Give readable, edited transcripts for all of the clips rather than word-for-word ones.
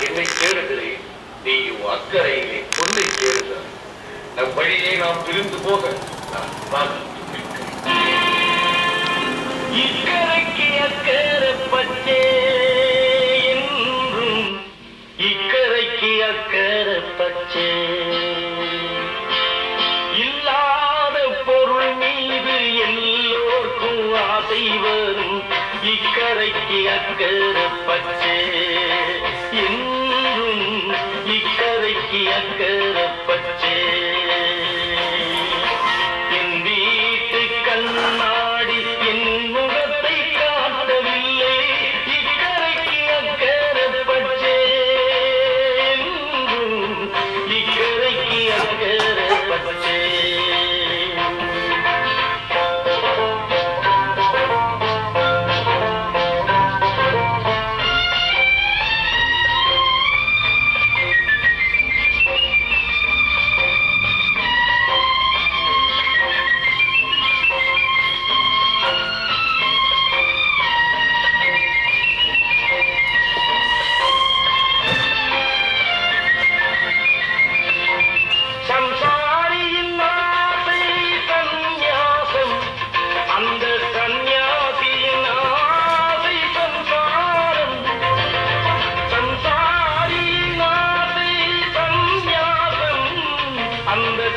என்னை தேடுகிறேன், நீயும் அக்கறையிலே பொன்னை தேடுகிறார். நம் வழியே நாம் பிரிந்து போக நான் பார்த்து நிற்கிறேன். இக்கரைக்கு அக்கறை பச்சே என்றும் இக்கரைக்கு அக்கறை பச்சே இல்லாத பொருள் மீது எல்லோருக்கும் ஆசை வரும். இக்கரைக்கு அக்கறை பச்சே என்றும் இக்கரைக்கு அக்கறை பச்சே. என் வீட்டு கண்ணாடி என் முகத்தை காட்டவில்லை. இக்கரைக்கு அக்கறை பச்சே என்றும் இக்கரைக்கு அக்கறை பச்சே.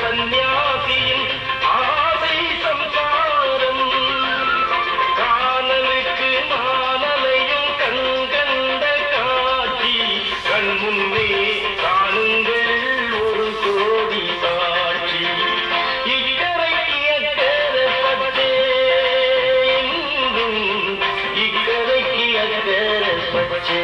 சன்னியாசியின் ஆசை சம்சாரம் காணலுக்கு மானலையும் கண்கண்ட காட்சி கண் முன்னே காணுங்கள் ஒரு கோடி சாட்சி. இக்கரைக்கு அக்கறை பச்சே என்றும் இக்கரைக்கு அக்கறை பச்சே.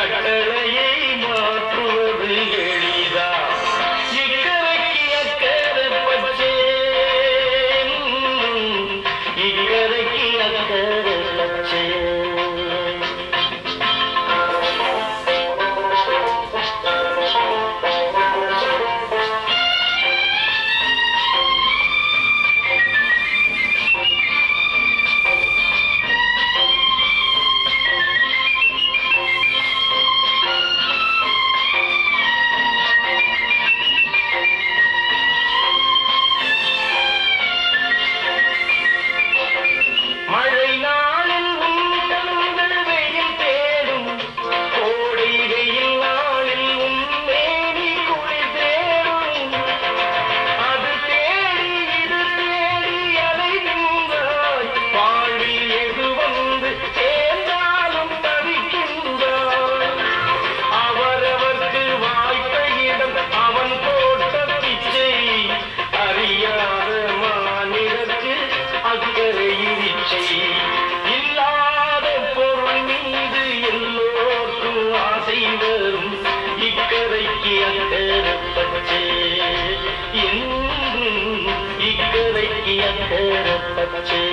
கட்டளையை மாற்றுவது எளிதா. இக்கரைக்கு அக்கறை பச்சே இக்கரைக்கு அக்கறை பச்சே. இல்லாத பொருள் மீது எல்லோருக்கும் ஆசை வரும். இக்கரைக்கு அக்கறை பச்சே என்றும் இக்கரைக்கு அக்கறை பச்சே.